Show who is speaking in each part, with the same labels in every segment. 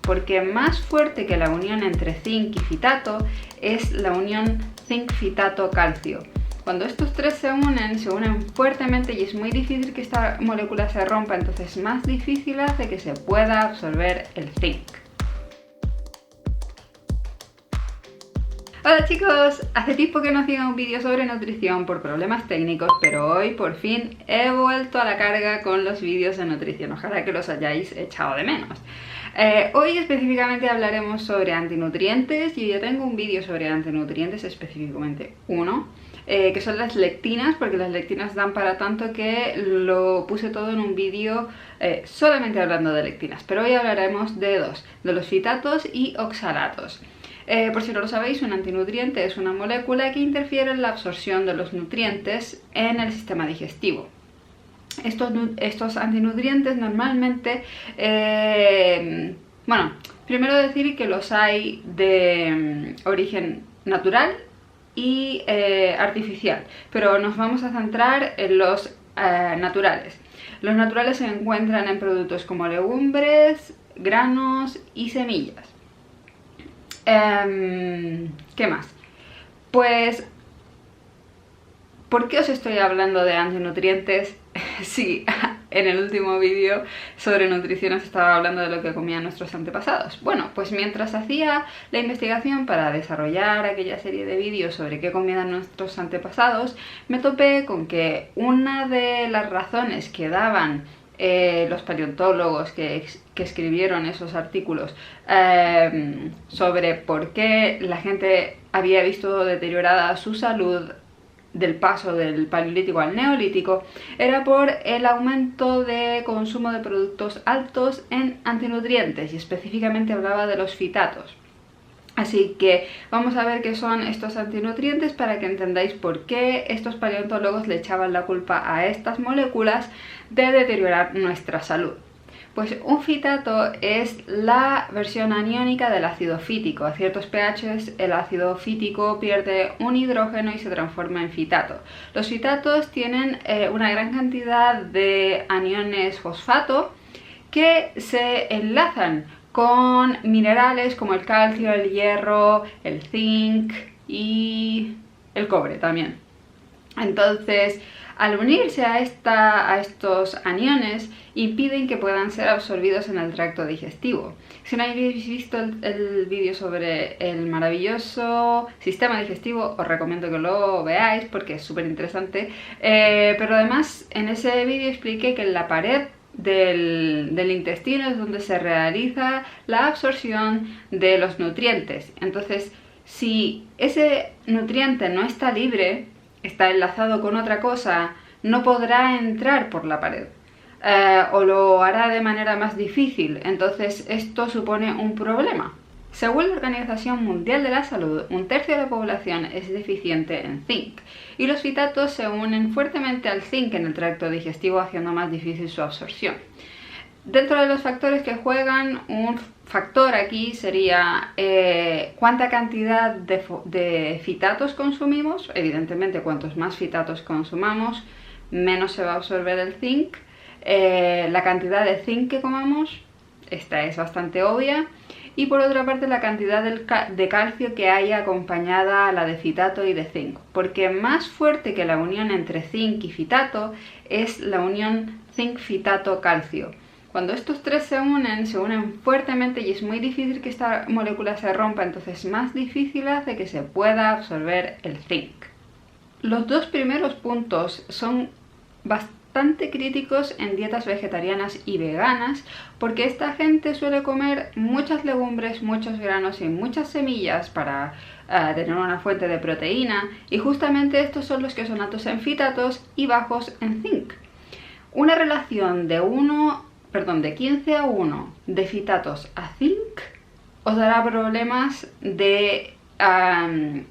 Speaker 1: porque más fuerte que la unión entre zinc y fitato es la unión zinc-fitato-calcio. Cuando estos tres se unen fuertemente y es muy difícil que esta molécula se rompa, entonces más difícil hace que se pueda absorber el zinc. Hola chicos, hace tiempo que no hacía un vídeo sobre nutrición por problemas técnicos, pero hoy por fin he vuelto a la carga con los vídeos de nutrición, ojalá que los hayáis echado de menos. Hoy específicamente hablaremos sobre antinutrientes. Yo ya tengo un vídeo sobre antinutrientes, específicamente uno, que son las lectinas, porque las lectinas dan para tanto que lo puse todo en un vídeo solamente hablando de lectinas, pero hoy hablaremos de dos, de los fitatos y oxalatos. Por si no lo sabéis, un antinutriente es una molécula que interfiere en la absorción de los nutrientes en el sistema digestivo. Estos antinutrientes normalmente, bueno, primero decir que los hay de origen natural y artificial, pero nos vamos a centrar en los naturales. Los naturales se encuentran en productos como legumbres, granos y semillas. ¿Qué más? Pues, ¿por qué os estoy hablando de antinutrientes? Sí, en el último vídeo sobre nutrición os estaba hablando de lo que comían nuestros antepasados. Bueno, pues mientras hacía la investigación para desarrollar aquella serie de vídeos sobre qué comían nuestros antepasados, me topé con que una de las razones que daban los paleontólogos que escribieron esos artículos sobre por qué la gente había visto deteriorada su salud del paso del paleolítico al neolítico era por el aumento de consumo de productos altos en antinutrientes, y específicamente hablaba de los fitatos. Así que vamos a ver qué son estos antinutrientes para que entendáis por qué estos paleontólogos le echaban la culpa a estas moléculas de deteriorar nuestra salud. Pues un fitato es la versión aniónica del ácido fítico. A ciertos pHs el ácido fítico pierde un hidrógeno y se transforma en fitato. Los fitatos tienen una gran cantidad de aniones fosfato que se enlazan con minerales como el calcio, el hierro, el zinc y el cobre también. Entonces, al unirse a estos aniones, impiden que puedan ser absorbidos en el tracto digestivo. Si no habéis visto el vídeo sobre el maravilloso sistema digestivo, os recomiendo que lo veáis porque es súper interesante. Pero además, en ese vídeo expliqué que en la pared del intestino es donde se realiza la absorción de los nutrientes. Entonces, si ese nutriente no está libre, está enlazado con otra cosa, no podrá entrar por la pared o lo hará de manera más difícil. Entonces esto supone un problema. Según la Organización Mundial de la Salud, un tercio de la población es deficiente en zinc y los fitatos se unen fuertemente al zinc en el tracto digestivo, haciendo más difícil su absorción. Dentro de los factores que juegan, un factor aquí sería cuánta cantidad de fitatos consumimos. Evidentemente, cuantos más fitatos consumamos, menos se va a absorber el zinc. La cantidad de zinc que comamos, esta es bastante obvia. Y por otra parte, la cantidad de calcio que haya acompañada a la de fitato y de zinc. Porque más fuerte que la unión entre zinc y fitato es la unión zinc-fitato-calcio. Cuando estos tres se unen fuertemente y es muy difícil que esta molécula se rompa, entonces más difícil hace que se pueda absorber el zinc. Los dos primeros puntos son bastante críticos en dietas vegetarianas y veganas, porque esta gente suele comer muchas legumbres, muchos granos y muchas semillas para tener una fuente de proteína, y justamente estos son los que son altos en fitatos y bajos en zinc. Una relación de 15 a 1 de fitatos a zinc os dará problemas de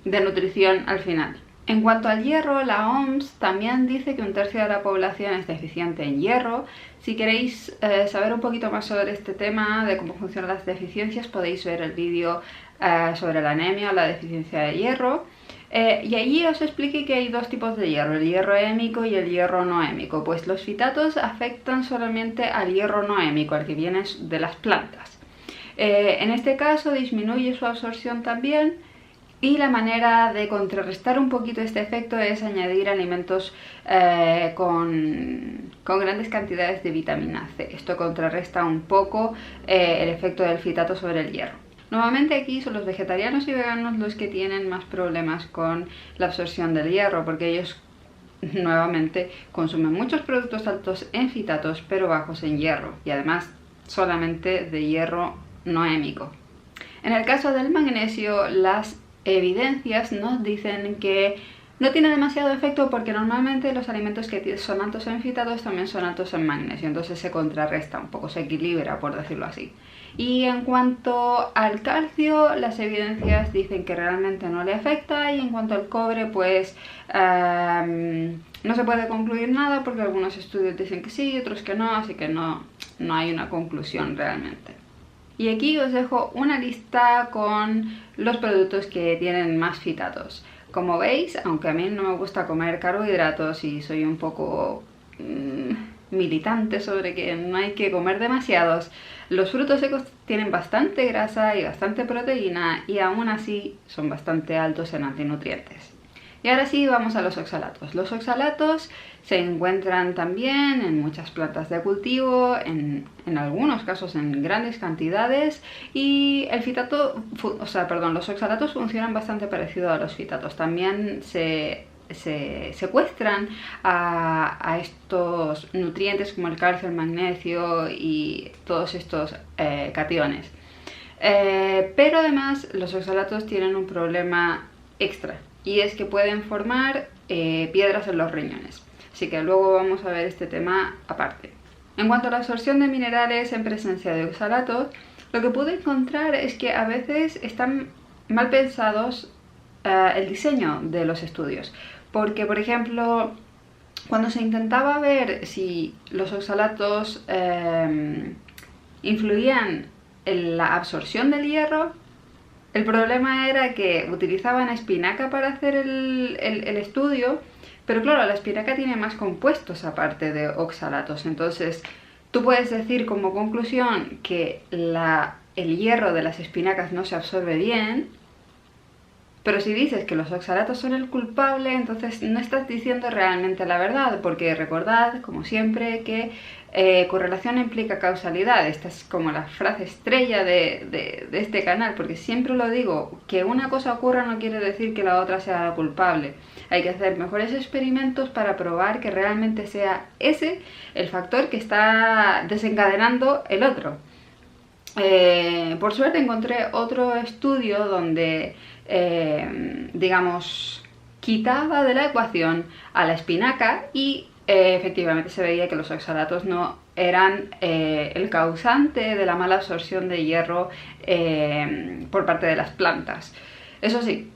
Speaker 1: nutrición al final. En cuanto al hierro, la OMS también dice que un tercio de la población es deficiente en hierro. Si queréis saber un poquito más sobre este tema, de cómo funcionan las deficiencias, podéis ver el vídeo sobre la anemia o la deficiencia de hierro. Y allí os expliqué que hay dos tipos de hierro, el hierro hémico y el hierro no hémico. Pues los fitatos afectan solamente al hierro no hémico, al que viene de las plantas. En este caso disminuye su absorción también, y la manera de contrarrestar un poquito este efecto es añadir alimentos con grandes cantidades de vitamina C. Esto contrarresta un poco el efecto del fitato sobre el hierro. Normalmente aquí son los vegetarianos y veganos los que tienen más problemas con la absorción del hierro, porque ellos nuevamente consumen muchos productos altos en fitatos pero bajos en hierro, y además solamente de hierro no hémico. En el caso del magnesio, las evidencias nos dicen que no tiene demasiado efecto, porque normalmente los alimentos que son altos en fitatos también son altos en magnesio, entonces se contrarresta un poco, se equilibra, por decirlo así. Y en cuanto al calcio, las evidencias dicen que realmente no le afecta, y en cuanto al cobre, pues no se puede concluir nada, porque algunos estudios dicen que sí y otros que no, así que no hay una conclusión realmente. Y aquí os dejo una lista con los productos que tienen más fitatos. Como veis, aunque a mí no me gusta comer carbohidratos y soy un poco militante sobre que no hay que comer demasiados, los frutos secos tienen bastante grasa y bastante proteína, y aún así son bastante altos en antinutrientes. Y ahora sí, vamos a los oxalatos. Los oxalatos se encuentran también en muchas plantas de cultivo, en algunos casos en grandes cantidades, y los oxalatos funcionan bastante parecido a los fitatos. También se secuestran a estos nutrientes como el calcio, el magnesio y todos estos cationes. Pero además los oxalatos tienen un problema extra, y es que pueden formar piedras en los riñones. Así que luego vamos a ver este tema aparte. En cuanto a la absorción de minerales en presencia de oxalatos, lo que pude encontrar es que a veces están mal pensados el diseño de los estudios. Porque, por ejemplo, cuando se intentaba ver si los oxalatos influían en la absorción del hierro, el problema era que utilizaban espinaca para hacer el estudio, pero claro, la espinaca tiene más compuestos aparte de oxalatos. Entonces, tú puedes decir como conclusión que el hierro de las espinacas no se absorbe bien, pero si dices que los oxalatos son el culpable, entonces no estás diciendo realmente la verdad, porque recordad, como siempre, que correlación implica causalidad. Esta es como la frase estrella de este canal, porque siempre lo digo, que una cosa ocurra no quiere decir que la otra sea la culpable. Hay que hacer mejores experimentos para probar que realmente sea ese el factor que está desencadenando el otro. Por suerte encontré otro estudio donde, quitaba de la ecuación a la espinaca, y efectivamente se veía que los oxalatos no eran el causante de la mala absorción de hierro por parte de las plantas. Eso sí,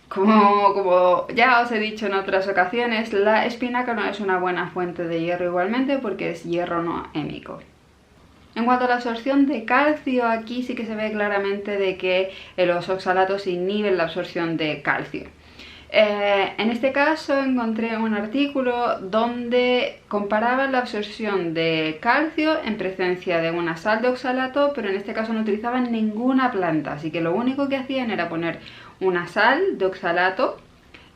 Speaker 1: como ya os he dicho en otras ocasiones, la espinaca no es una buena fuente de hierro igualmente, porque es hierro no hémico. En cuanto a la absorción de calcio, aquí sí que se ve claramente de que los oxalatos inhiben la absorción de calcio. En este caso encontré un artículo donde comparaban la absorción de calcio en presencia de una sal de oxalato, pero en este caso no utilizaban ninguna planta, así que lo único que hacían era poner una sal de oxalato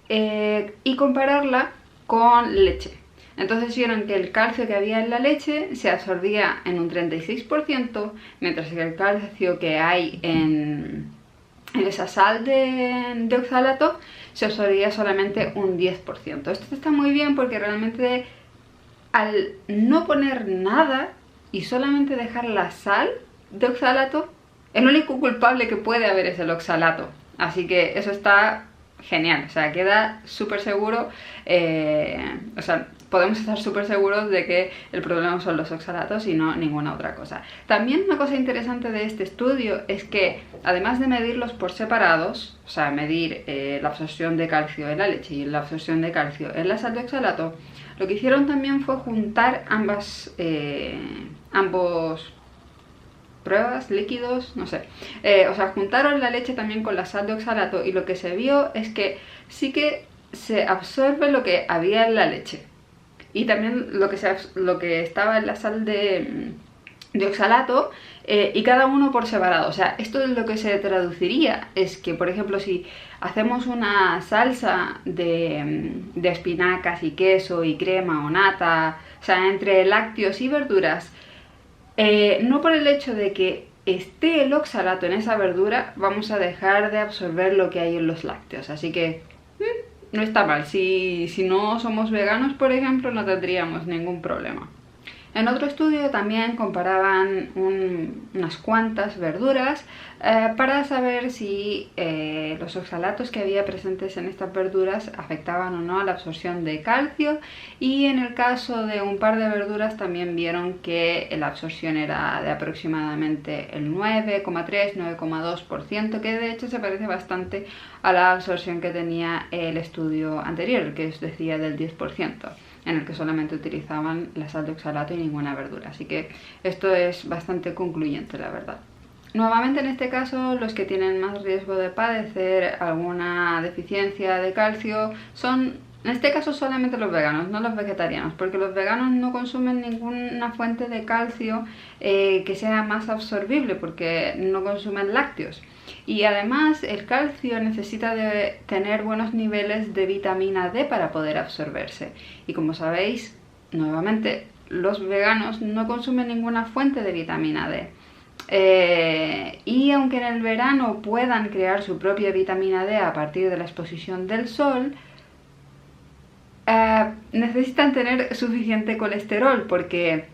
Speaker 1: y compararla con leche. Entonces vieron que el calcio que había en la leche se absorbía en un 36%, mientras que el calcio que hay en esa sal de oxalato se absorbía solamente un 10%. Esto está muy bien, porque realmente al no poner nada y solamente dejar la sal de oxalato, el único culpable que puede haber es el oxalato. Así que eso está genial, o sea, queda súper seguro, podemos estar súper seguros de que el problema son los oxalatos y no ninguna otra cosa. También una cosa interesante de este estudio es que, además de medirlos por separados, o sea, medir la absorción de calcio en la leche y la absorción de calcio en la sal de oxalato, lo que hicieron también fue juntar ambos pruebas, líquidos, no sé. Juntaron la leche también con la sal de oxalato, y lo que se vio es que sí que se absorbe lo que había en la leche. Y también lo que estaba en la sal de oxalato y cada uno por separado. O sea, esto es lo que se traduciría, es que, por ejemplo, si hacemos una salsa de espinacas y queso y crema o nata, o sea, entre lácteos y verduras, no por el hecho de que esté el oxalato en esa verdura, vamos a dejar de absorber lo que hay en los lácteos. Así que no está mal. Si no somos veganos, por ejemplo, no tendríamos ningún problema. En otro estudio también comparaban unas cuantas verduras para saber si los oxalatos que había presentes en estas verduras afectaban o no a la absorción de calcio, y en el caso de un par de verduras también vieron que la absorción era de aproximadamente el 9,3-9,2%, que de hecho se parece bastante a la absorción que tenía el estudio anterior, que os decía del 10%. En el que solamente utilizaban la sal de oxalato y ninguna verdura. Así que esto es bastante concluyente, la verdad. Nuevamente, en este caso, los que tienen más riesgo de padecer alguna deficiencia de calcio son, en este caso, solamente los veganos, no los vegetarianos, porque los veganos no consumen ninguna fuente de calcio que sea más absorbible, porque no consumen lácteos. Y además el calcio necesita de tener buenos niveles de vitamina D para poder absorberse. Y como sabéis, nuevamente, los veganos no consumen ninguna fuente de vitamina D. Y aunque en el verano puedan crear su propia vitamina D a partir de la exposición del sol, necesitan tener suficiente colesterol, porque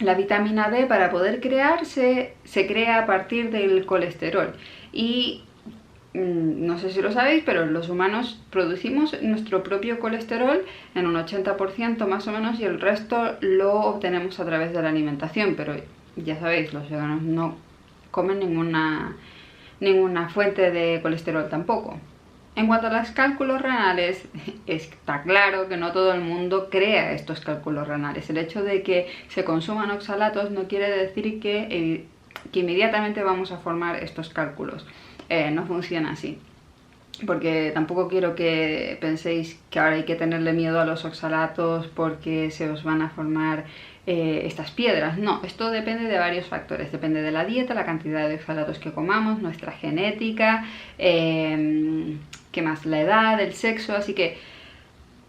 Speaker 1: la vitamina D, para poder crearse, se crea a partir del colesterol. Y no sé si lo sabéis, pero los humanos producimos nuestro propio colesterol en un 80% más o menos, y el resto lo obtenemos a través de la alimentación. Pero ya sabéis, los veganos no comen ninguna fuente de colesterol tampoco. En cuanto a los cálculos renales, está claro que no todo el mundo crea estos cálculos renales. El hecho de que se consuman oxalatos no quiere decir que inmediatamente vamos a formar estos cálculos. No funciona así. Porque tampoco quiero que penséis que ahora hay que tenerle miedo a los oxalatos porque se os van a formar estas piedras. No, esto depende de varios factores. Depende de la dieta, la cantidad de oxalatos que comamos, nuestra genética, ¿qué más? La edad, el sexo. Así que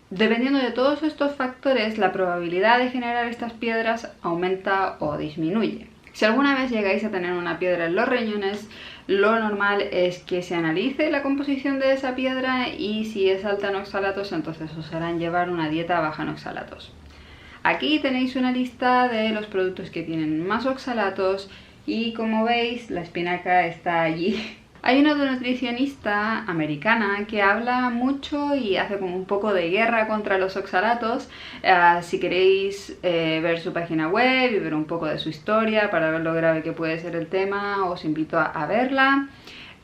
Speaker 1: dependiendo de todos estos factores, la probabilidad de generar estas piedras aumenta o disminuye. Si alguna vez llegáis a tener una piedra en los riñones, lo normal es que se analice la composición de esa piedra, y si es alta en oxalatos, entonces os harán llevar una dieta baja en oxalatos. Aquí tenéis una lista de los productos que tienen más oxalatos y, como veis, la espinaca está allí. Hay una nutricionista americana que habla mucho y hace como un poco de guerra contra los oxalatos. Si queréis ver su página web y ver un poco de su historia para ver lo grave que puede ser el tema, os invito a verla.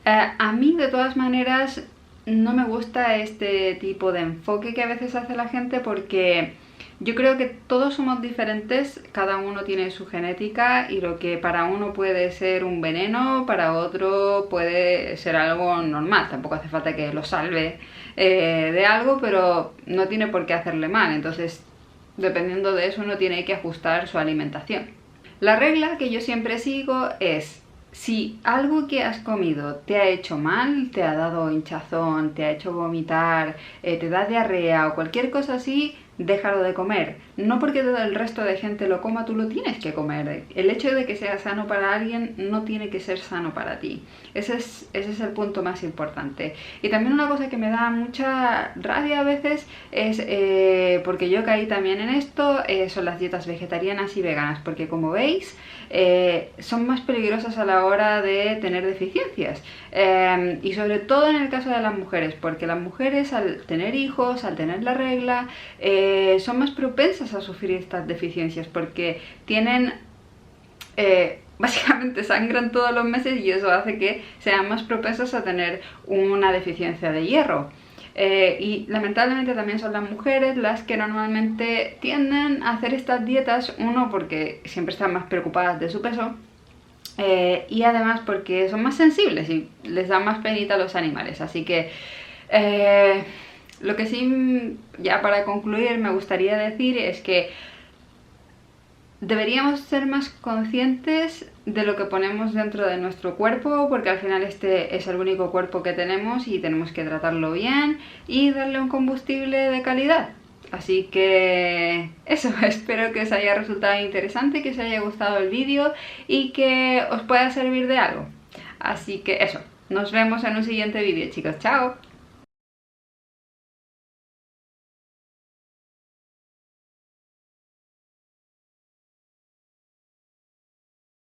Speaker 1: A mí, de todas maneras, no me gusta este tipo de enfoque que a veces hace la gente, porque yo creo que todos somos diferentes, cada uno tiene su genética, y lo que para uno puede ser un veneno, para otro puede ser algo normal. Tampoco hace falta que lo salve de algo, pero no tiene por qué hacerle mal. Entonces, dependiendo de eso, uno tiene que ajustar su alimentación. La regla que yo siempre sigo es: si algo que has comido te ha hecho mal, te ha dado hinchazón, te ha hecho vomitar, te da diarrea o cualquier cosa así, déjalo de comer. No porque el resto de gente lo coma, tú lo tienes que comer. El hecho de que sea sano para alguien no tiene que ser sano para ti. Ese es el punto más importante. Y también una cosa que me da mucha rabia a veces es, porque yo caí también en esto, son las dietas vegetarianas y veganas, porque como veis, son más peligrosas a la hora de tener deficiencias, y sobre todo en el caso de las mujeres, porque las mujeres, al tener hijos, al tener la regla, son más propensas a sufrir estas deficiencias, porque tienen básicamente sangran todos los meses, y eso hace que sean más propensas a tener una deficiencia de hierro. Y lamentablemente también son las mujeres las que normalmente tienden a hacer estas dietas, uno porque siempre están más preocupadas de su peso, y además porque son más sensibles y les da más penita a los animales. Así que lo que sí, ya para concluir, me gustaría decir es que deberíamos ser más conscientes de lo que ponemos dentro de nuestro cuerpo, porque al final este es el único cuerpo que tenemos y tenemos que tratarlo bien y darle un combustible de calidad. Así que eso, espero que os haya resultado interesante, que os haya gustado el vídeo y que os pueda servir de algo. Así que eso, nos vemos en un siguiente vídeo, chicos, chao.